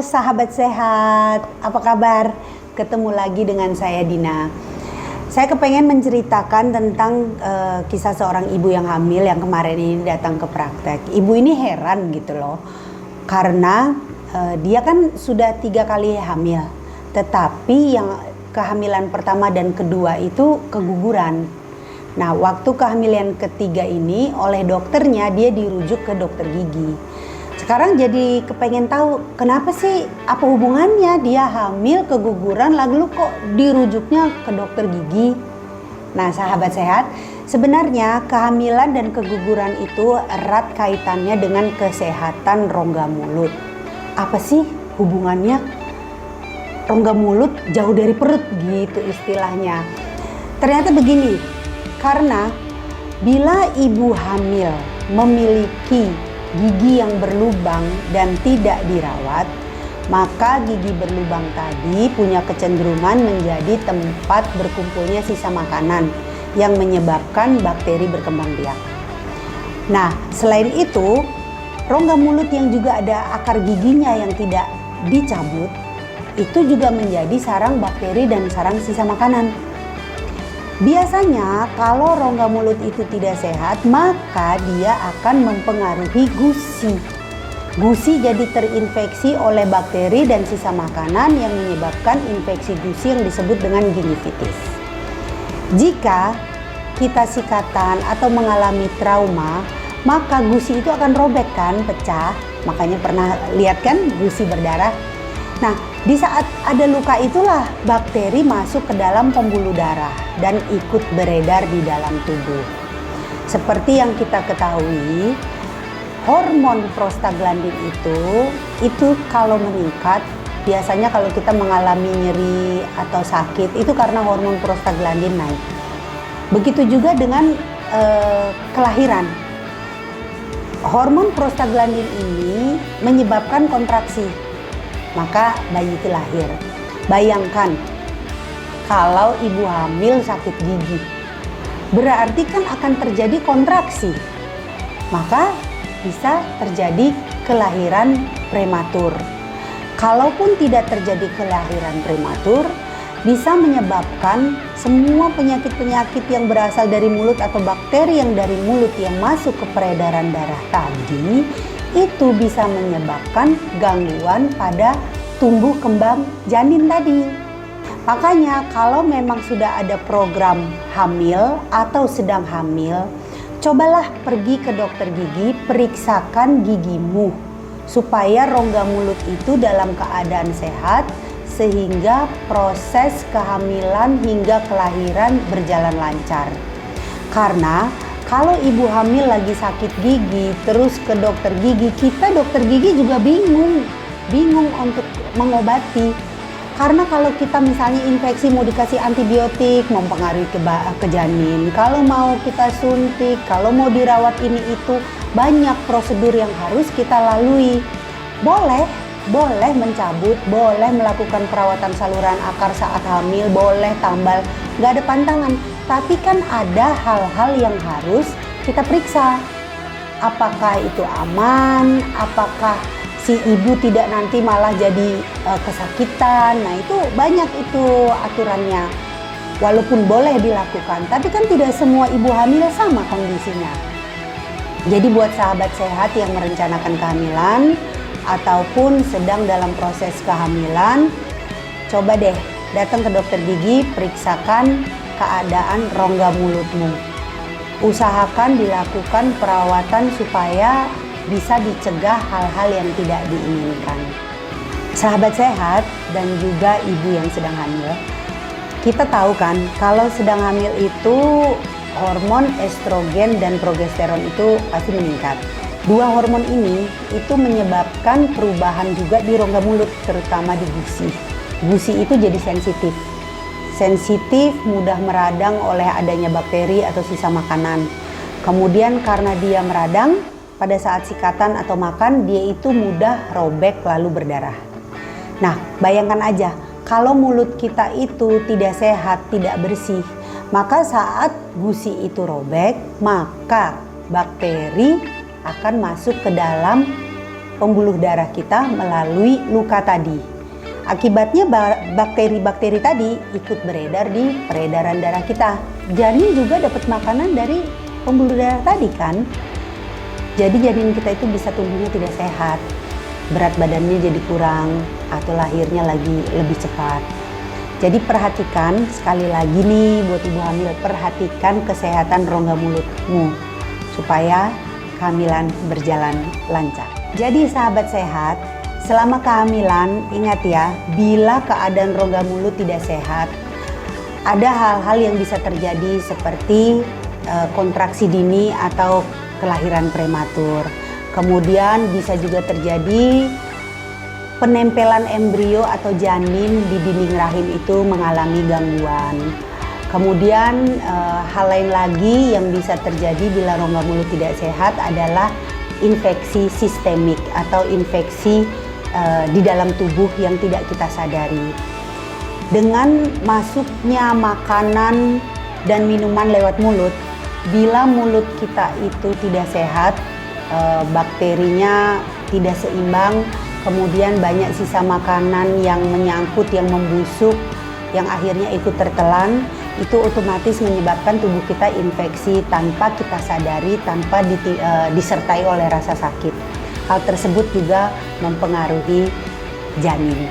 sahabat sehat, apa kabar? Ketemu lagi dengan saya Dina. Saya kepengen menceritakan tentang kisah seorang ibu yang hamil yang kemarin ini datang ke praktek. Ibu ini heran gitu loh, karena dia kan sudah 3 kali hamil, tetapi yang kehamilan pertama dan kedua itu keguguran. Nah, waktu kehamilan ketiga ini oleh dokternya dia dirujuk ke dokter gigi. Sekarang jadi kepengen tahu kenapa sih, apa hubungannya dia hamil keguguran lalu kok dirujuknya ke dokter gigi. Nah sahabat sehat, sebenarnya kehamilan dan keguguran itu erat kaitannya dengan kesehatan rongga mulut. Apa sih hubungannya? Rongga mulut jauh dari perut gitu istilahnya. Ternyata begini, karena bila ibu hamil memiliki gigi yang berlubang dan tidak dirawat, maka gigi berlubang tadi punya kecenderungan menjadi tempat berkumpulnya sisa makanan yang menyebabkan bakteri berkembang biak. Nah, selain itu, rongga mulut yang juga ada akar giginya yang tidak dicabut, itu juga menjadi sarang bakteri dan sarang sisa makanan. Biasanya kalau rongga mulut itu tidak sehat, maka dia akan mempengaruhi gusi. Gusi jadi terinfeksi oleh bakteri dan sisa makanan yang menyebabkan infeksi gusi yang disebut dengan gingivitis. Jika kita sikatan atau mengalami trauma, maka gusi itu akan robek kan, pecah. Makanya pernah lihat kan gusi berdarah. Nah, di saat ada luka itulah bakteri masuk ke dalam pembuluh darah dan ikut beredar di dalam tubuh. Seperti yang kita ketahui, hormon prostaglandin itu kalau meningkat, biasanya kalau kita mengalami nyeri atau sakit itu karena hormon prostaglandin naik. Begitu juga dengan kelahiran. Hormon prostaglandin ini menyebabkan kontraksi, maka bayi itu lahir. Bayangkan kalau ibu hamil sakit gigi, berarti kan akan terjadi kontraksi, maka bisa terjadi kelahiran prematur. Kalaupun tidak terjadi kelahiran prematur, bisa menyebabkan semua penyakit-penyakit yang berasal dari mulut atau bakteri yang dari mulut yang masuk ke peredaran darah tadi, itu bisa menyebabkan gangguan pada tumbuh kembang janin tadi. Makanya kalau memang sudah ada program hamil atau sedang hamil, cobalah pergi ke dokter gigi, periksakan gigimu supaya rongga mulut itu dalam keadaan sehat sehingga proses kehamilan hingga kelahiran berjalan lancar. Karena kalau ibu hamil lagi sakit gigi terus ke dokter gigi, kita dokter gigi juga bingung untuk mengobati. Karena kalau kita misalnya infeksi mau dikasih antibiotik mempengaruhi ke janin, kalau mau kita suntik, kalau mau dirawat ini itu, banyak prosedur yang harus kita lalui. Boleh mencabut, boleh melakukan perawatan saluran akar saat hamil, boleh tambal, nggak ada pantangan. Tapi kan ada hal-hal yang harus kita periksa. Apakah itu aman? Apakah si ibu tidak nanti malah jadi kesakitan? Nah itu banyak itu aturannya. Walaupun boleh dilakukan, tapi kan tidak semua ibu hamil sama kondisinya. Jadi buat sahabat sehat yang merencanakan kehamilan ataupun sedang dalam proses kehamilan, coba deh datang ke dokter gigi, periksakan keadaan rongga mulutmu. Usahakan dilakukan perawatan supaya bisa dicegah hal-hal yang tidak diinginkan. Sahabat sehat dan juga ibu yang sedang hamil, kita tahu kan kalau sedang hamil itu hormon estrogen dan progesteron itu pasti meningkat. Dua hormon ini itu menyebabkan perubahan juga di rongga mulut, terutama di gusi. Gusi itu jadi sensitif, mudah meradang oleh adanya bakteri atau sisa makanan. Kemudian karena dia meradang, pada saat sikatan atau makan, dia itu mudah robek lalu berdarah. Nah, bayangkan aja, kalau mulut kita itu tidak sehat, tidak bersih, maka saat gusi itu robek, maka bakteri akan masuk ke dalam pembuluh darah kita melalui luka tadi. Akibatnya bakteri-bakteri tadi ikut beredar di peredaran darah kita. Janin juga dapat makanan dari pembuluh darah tadi kan. Jadi janin kita itu bisa tumbuhnya tidak sehat, berat badannya jadi kurang, atau lahirnya lagi lebih cepat. Jadi perhatikan sekali lagi nih buat ibu hamil, perhatikan kesehatan rongga mulutmu supaya kehamilan berjalan lancar. Jadi sahabat sehat, selama kehamilan ingat ya, bila keadaan rongga mulut tidak sehat, ada hal-hal yang bisa terjadi seperti kontraksi dini atau kelahiran prematur. Kemudian bisa juga terjadi penempelan embrio atau janin di dinding rahim itu mengalami gangguan. Kemudian hal lain lagi yang bisa terjadi bila rongga mulut tidak sehat adalah infeksi sistemik atau infeksi di dalam tubuh yang tidak kita sadari. Dengan masuknya makanan dan minuman lewat mulut, bila mulut kita itu tidak sehat, bakterinya tidak seimbang, kemudian banyak sisa makanan yang menyangkut, yang membusuk, yang akhirnya ikut tertelan, itu otomatis menyebabkan tubuh kita infeksi tanpa kita sadari, tanpa disertai oleh rasa sakit. Hal tersebut juga mempengaruhi janin.